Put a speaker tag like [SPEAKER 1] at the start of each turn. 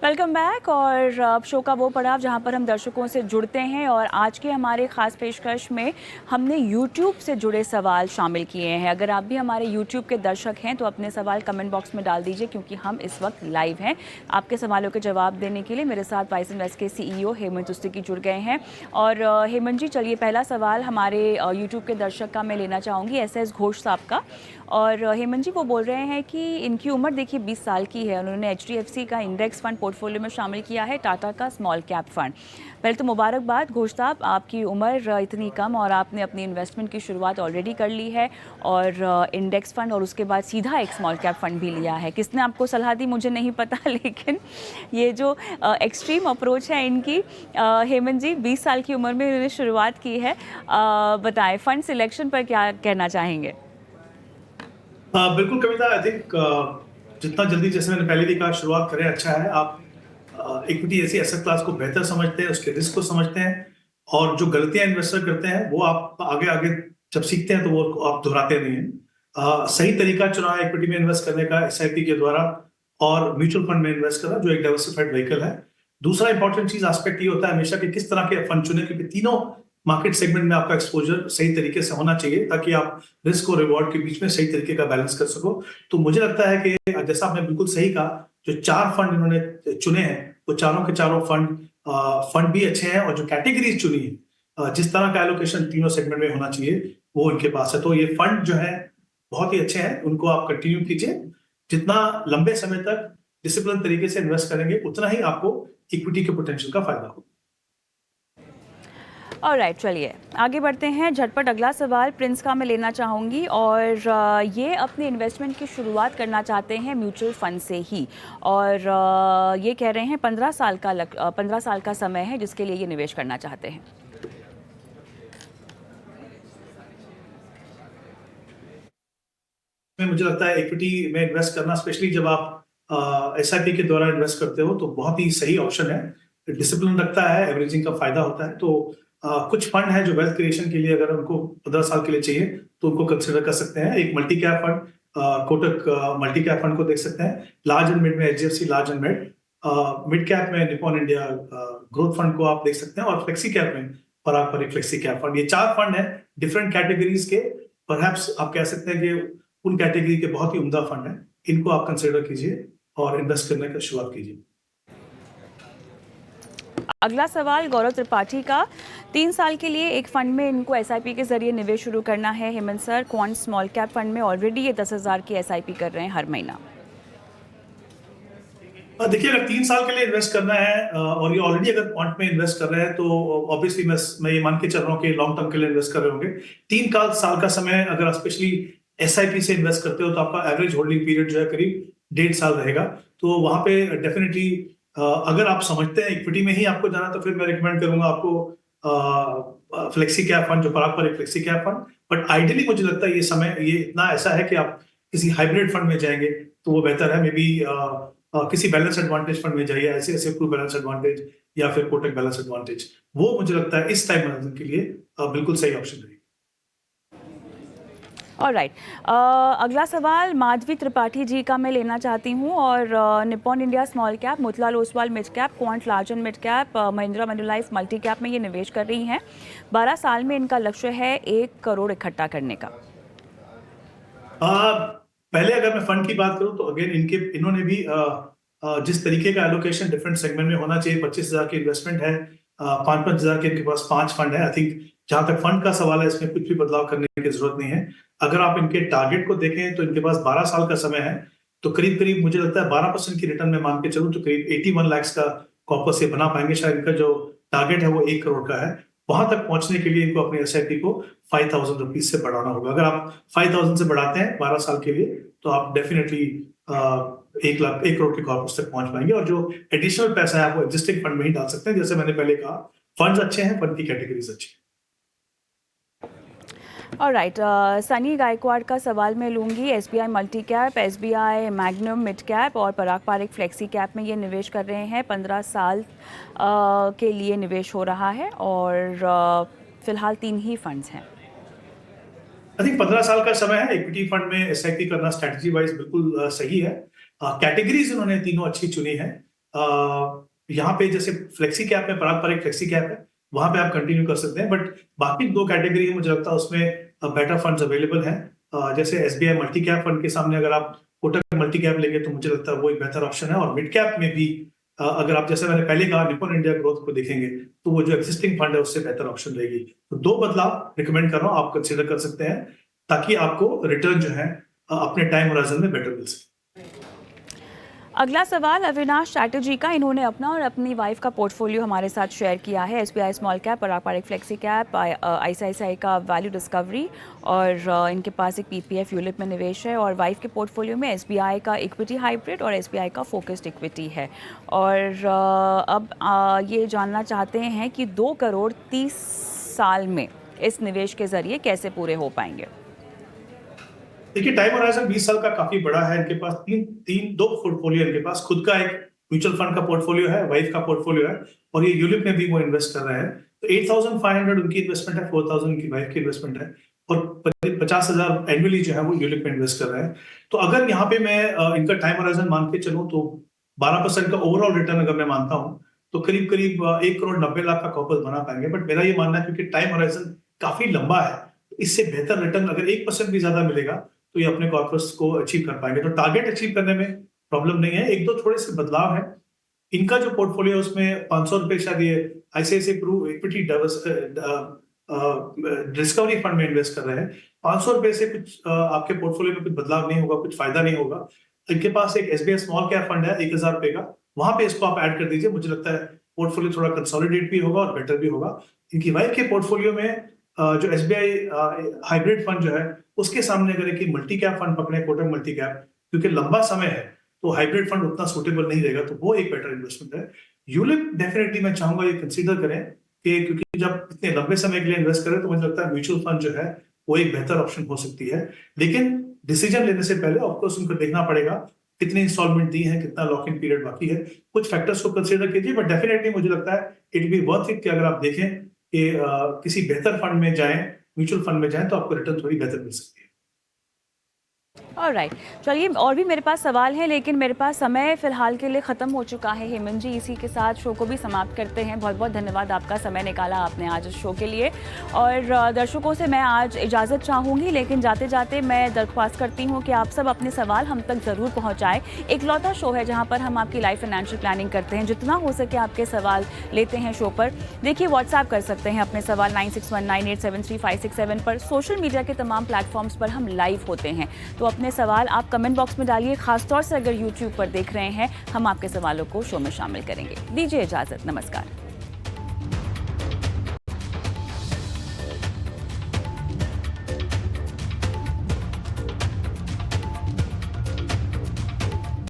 [SPEAKER 1] Welcome back. और अब show का वो पड़ाव जहां पर हम दर्शकों से जुड़ते हैं, और आज के हमारे ख़ास पेशकश में हमने YouTube से जुड़े सवाल शामिल किए हैं। अगर आप भी हमारे YouTube के दर्शक हैं तो अपने सवाल कमेंट बॉक्स में डाल दीजिए, क्योंकि हम इस वक्त लाइव हैं। आपके सवालों के जवाब देने के लिए मेरे साथ वाइस इन्वेस्ट के CEO हेमंत उस्तिकी जुड़ गए हैं। और हेमंत जी, चलिए पहला सवाल हमारे YouTube के दर्शक का मैं लेना चाहूँगी, SS घोष साहब का। और हेमंत जी, वो बोल रहे हैं कि इनकी उम्र देखिए 20 साल की है। उन्होंने HDFC का इंडेक्स फंड पोर्टफोलियो में शामिल किया है, टाटा का स्मॉल कैप फंड। पहले तो मुबारकबाद घोष साहब, आपकी उम्र इतनी कम और आपने अपनी इन्वेस्टमेंट की शुरुआत ऑलरेडी कर ली है, और इंडेक्स फंड और उसके बाद सीधा एक स्मॉल कैप फंड भी लिया है। किसने आपको सलाह दी मुझे नहीं पता, लेकिन ये जो एक्सट्रीम अप्रोच है इनकी, हेमंत जी 20 साल की उम्र में इन्होंने शुरुआत की है। बताएं फंड सिलेक्शन पर क्या कहना चाहेंगे?
[SPEAKER 2] बिल्कुल कविता, आई थिंक जितना जल्दी, जैसे मैंने पहले भी कहा, शुरुआत करें अच्छा है। आप इक्विटी ऐसी एसेट क्लास को बेहतर समझते हैं, उसके रिस्क को समझते हैं, और जो गलतियां इन्वेस्टर करते हैं वो आप आगे आगे जब सीखते हैं तो वो आप दोहराते नहीं हैं। सही तरीका चुना है इक्विटी में इन्वेस्ट करने का, SIP के द्वारा, और म्यूचुअल फंड में इन्वेस्ट करना जो एक डाइवर्सिफाइड व्हीकल है। दूसरा इंपॉर्टेंट चीज एस्पेक्ट ये होता है हमेशा कि किस तरह के फंड चुने, क्योंकि तीनों मार्केट सेगमेंट में आपका एक्सपोजर सही तरीके से होना चाहिए, ताकि आप रिस्क और रिवॉर्ड के बीच में सही तरीके का बैलेंस कर सको। तो मुझे लगता है कि जैसा आपने बिल्कुल सही कहा, जो 4 फंड इन्होंने चुने हैं वो चारों के चारों फंड भी अच्छे हैं, और जो कैटेगरीज चुनी है, जिस तरह का एलोकेशन तीनों सेगमेंट में होना चाहिए वो इनके पास है। तो ये फंड जो है बहुत ही अच्छे हैं, उनको आप कंटिन्यू कीजिए। जितना लंबे समय तक डिसिप्लिन तरीके से इन्वेस्ट करेंगे उतना ही आपको इक्विटी के पोटेंशियल का फायदा होगा।
[SPEAKER 1] ऑलराइट, चलिए आगे बढ़ते हैं। झटपट अगला सवाल प्रिंस का मैं लेना चाहूँगी, और ये अपने इन्वेस्टमेंट की शुरुआत करना चाहते हैं म्यूचुअल फंड से ही। और ये कह रहे हैं 15 साल का समय है जिसके लिए ये निवेश करना चाहते हैं।
[SPEAKER 2] मुझे लगता है इक्विटी में इन्वेस्ट करना, स्पेशली जब आप SIP के द्वारा इन्वेस्ट करते हो, तो बहुत ही सही ऑप्शन है। डिसिप्लिन रखता है, एवरेजिंग का फायदा होता है। तो कुछ फंड है जो वेल्थ क्रिएशन के लिए, अगर उनको 15 साल के लिए चाहिए तो उनको कंसिडर कर सकते हैं। एक multi cap fund, Kotak multi cap fund को देख सकते हैं। लार्ज एंड मिड में HDFC large and mid, mid cap में निप्पॉन इंडिया ग्रोथ फंड को आप देख सकते हैं, और फ्लेक्सी कैप में पराग पर फ्लेक्सी कैप फंड। ये 4 फंड है डिफरेंट कैटेगरीज के। परहैप्स आप कह सकते हैं कि उन कैटेगरी के बहुत ही उम्दा फंड है, इनको आप कंसिडर कीजिए और इन्वेस्ट करने की शुरुआत कीजिए।
[SPEAKER 1] अगला सवाल गौरव त्रिपाठी का। 3 साल के लिए एक फंड में इनको SIP के जरिए निवेश शुरू करना है। Hemant sir, quant small cap fund में ऑलरेडी ये 10,000 की SIP कर रहे हैं हर महीना।
[SPEAKER 2] देखिए, अगर 3 साल के लिए इन्वेस्ट करना है, और ये ऑलरेडी अगर क्वांट में इन्वेस्ट कर रहे हैं, तो ऑब्वियसली मैं ये मान के चल रहा हूँ कि लॉन्ग टर्म के लिए इन्वेस्ट कर रहे होंगे। 3 साल का समय, अगर आप स्पेशली SIP से इन्वेस्ट करते हो, तो आपका एवरेज होल्डिंग पीरियड जो है करीब 1.5 साल रहेगा। तो वहां पे डेफिनेटली, अगर आप समझते हैं इक्विटी में ही आपको जाना, तो फिर मैं रिकमेंड करूंगा आपको फ्लेक्सी कैप फंड, जो पराग पर एक flexi cap fund. But ideally मुझे लगता है ये समय ये इतना ऐसा है कि आप किसी हाइब्रिड फंड में जाएंगे तो वो बेहतर है। मे बी किसी बैलेंस एडवांटेज फंड में जाइए, ऐसे ऐसे प्रू बैलेंस एडवांटेज या फिर कोटक बैलेंस एडवांटेज। वो मुझे लगता है इस टाइम मैनेजमेंट के लिए बिल्कुल सही ऑप्शन रहेगी।
[SPEAKER 1] ऑलराइट, अगला सवाल माधवी त्रिपाठी जी का मैं लेना चाहती हूँ। और Nippon India small cap, Motilal Oswal mid cap, Quant large and mid cap, Mahindra Manulife multi cap में ये निवेश कर रही हैं। 12 साल में इनका लक्ष्य है 1 करोड़ इकट्ठा करने का।
[SPEAKER 2] पहले अगर मैं फंड की बात करूं, तो अगेन इन्होंने भी जिस तरीके का एलोकेशन डिफरेंट सेगमेंट में होना चाहिए, 25,000 की इन्वेस्टमेंट है, 5,000 के इनके पास 5 फंड है। आई थिंक जहां तक फंड का सवाल है, इसमें कुछ भी बदलाव करने की जरूरत नहीं है। अगर आप इनके टारगेट को देखें तो इनके पास 12 साल का समय है। तो करीब करीब मुझे लगता है 12% की रिटर्न में मान के चलूं तो करीब 81 लाख का कॉर्पस ये बना पाएंगे। शायद इनका जो टारगेट है वो 1 करोड़ का है। वहां तक पहुंचने के लिए इनको अपनी SIP को 5,000 रुपीज से बढ़ाना होगा। अगर आप 5,000 से बढ़ाते हैं 12 साल के लिए, तो आप डेफिनेटली 1 करोड़ के कॉर्पस तक पहुंच पाएंगे। और जो एडिशनल पैसा है आप वो एग्जिस्टिंग फंड में ही डाल सकते हैं। जैसे मैंने पहले कहा, फंड्स अच्छे हैं, फंड की कैटेगरीज अच्छी है।
[SPEAKER 1] ऑलराइट, सनी गायकवाड़ का सवाल मैं लूँगी। SBI multi cap, SBI magnum mid cap और पराग पारिक फ्लेक्सी कैप में ये निवेश कर रहे हैं। 15 साल के लिए निवेश हो रहा है, और फिलहाल 3 ही फंड्स हैं।
[SPEAKER 2] आई थिंक 15 साल का समय है। इक्विटी फंड में SIP करना स्ट्रेटजी वाइज बिल्कुल सही है। कैटेगरीज उन्होंने तीनों अच्छी चुनी है। यहाँ पे जैसे फ्लेक्सी कैप में, पारंपरिक फ्लेक्सी कैप है, वहां पे आप कंटिन्यू कर सकते हैं। बट बाकी 2 कैटेगरी है, मुझे लगता है उसमें बेटर फंड्स अवेलेबल हैं। जैसे एसबीआई मल्टी कैप फंड के सामने अगर आप कोटक मल्टी कैप लेंगे तो मुझे लगता है वो एक बेहतर ऑप्शन है। और मिड कैप में भी अगर आप, जैसे मैंने पहले कहा, निपॉन इंडिया ग्रोथ को देखेंगे तो वो जो एक्सिस्टिंग फंड है उससे बेहतर ऑप्शन रहेगी। तो 2 बदलाव रिकमेंड कर रहा हूँ, आप कंसिडर कर सकते हैं ताकि आपको रिटर्न जो है अपने टाइम होराइजन में बेटर मिल सके।
[SPEAKER 1] अगला सवाल अविनाश चैटर्जी का। इन्होंने अपना और अपनी वाइफ का पोर्टफोलियो हमारे साथ शेयर किया है। एसबीआई स्मॉल कैप, पारंपरिक फ्लेक्सी कैप, आईसीआईसीआई का वैल्यू डिस्कवरी और इनके पास एक पीपीएफ यूलिप में निवेश है। और वाइफ के पोर्टफोलियो में एसबीआई का इक्विटी हाइब्रिड और एसबीआई का फोकस्ड इक्विटी है। और अब ये जानना चाहते हैं कि 2 करोड़ 30 साल में इस निवेश के जरिए कैसे पूरे हो पाएंगे।
[SPEAKER 2] देखिए, टाइम होराइजन 20 साल का काफी बड़ा है। इनके पास दो पोर्टफोलियो, इनके पास खुद का एक म्यूचुअल फंड का पोर्टफोलियो है, वाइफ का पोर्टफोलियो है, और ये यूलिप में भी वो इन्वेस्ट कर रहे हैं। तो 8,500 उनकी इन्वेस्टमेंट है, 4,000 उनकी वाइफ की इन्वेस्टमेंट है, और 50,000 एनुअली जो है वो यूलिप में इन्वेस्ट कर रहे हैं। तो अगर यहाँ पे मैं इनका टाइम होराइजन मान के चलूं तो 12% का ओवरऑल रिटर्न अगर मैं मानता हूं तो करीब करीब 1,90,00,000 का कॉर्पस बना पाएंगे। बट मेरा ये मानना है क्योंकि टाइम होराइजन काफी लंबा है, इससे बेहतर रिटर्न अगर 1% भी ज्यादा मिलेगा तो ये अपने कॉर्पस को अचीव कर पाएंगे। तो टारगेट अचीव करने में प्रॉब्लम नहीं है। 1-2 थोड़े से बदलाव है। इनका जो पोर्टफोलियो है उसमें 500 रुपए शायद ये ICICI Pru equity discovery fund में इन्वेस्ट कर रहे हैं। 500 रुपए से कुछ आपके पोर्टफोलियो में कुछ बदलाव नहीं होगा, कुछ फायदा नहीं होगा। इनके पास एक एसबीआई स्मॉल कैप फंड है 1,000 रुपए का, वहां पे इसको आप ऐड कर दीजिए। मुझे लगता है पोर्टफोलियो थोड़ा कंसोलिडेट भी होगा और बेटर भी होगा। इनकी वाइफ के पोर्टफोलियो में जो एसबीआई हाइब्रिड फंड जो है उसके सामने अगर एक मल्टी कैप फंड पकड़े, कोटक मल्टी कैप, क्योंकि लंबा समय है तो हाइब्रिड फंड उतना सूटेबल नहीं रहेगा, तो वो एक बेटर इन्वेस्टमेंट है। यूलिप डेफिनेटली मैं चाहूंगा ये कंसीडर करें कि क्योंकि जब इतने लंबे समय के लिए इन्वेस्ट करें तो मुझे लगता है म्यूचुअल फंड जो है वो एक बेहतर ऑप्शन हो सकती है। लेकिन डिसीजन लेने से पहले ऑफकोर्स उनको देखना पड़ेगा कितनी इंस्टॉलमेंट दी है, कितना लॉक इन पीरियड बाकी है, कुछ फैक्टर्स को कंसीडर कीजिए। बट डेफिनेटली मुझे लगता है इट बी वर्थ इट कि अगर आप देखें कि किसी बेहतर फंड में जाएं, म्यूचुअल फंड में जाएं, तो आपको रिटर्न थोड़ी बेहतर मिल सकती है।
[SPEAKER 1] ऑलराइट, चलिए और भी मेरे पास सवाल हैं, लेकिन मेरे पास समय फिलहाल के लिए ख़त्म हो चुका है। हेमंत जी, इसी के साथ शो को भी समाप्त करते हैं। बहुत बहुत धन्यवाद, आपका समय निकाला आपने आज इस शो के लिए। और दर्शकों से मैं आज इजाज़त चाहूँगी, लेकिन जाते जाते मैं दरख्वास्त करती हूँ कि आप सब अपने सवाल हम तक ज़रूर पहुँचाएँ। एकलौता शो है जहाँ पर हम आपकी लाइफ फाइनेंशियल प्लानिंग करते हैं। जितना हो सके आपके सवाल लेते हैं शो पर। देखिए, व्हाट्सएप कर सकते हैं अपने सवाल 9619873567 पर। सोशल मीडिया के तमाम प्लेटफॉर्म्स पर हम लाइव होते हैं, तो अपने सवाल आप कमेंट बॉक्स में डालिए। खासतौर से अगर यूट्यूब पर देख रहे हैं, हम आपके सवालों को शो में शामिल करेंगे। दीजिए इजाजत, नमस्कार।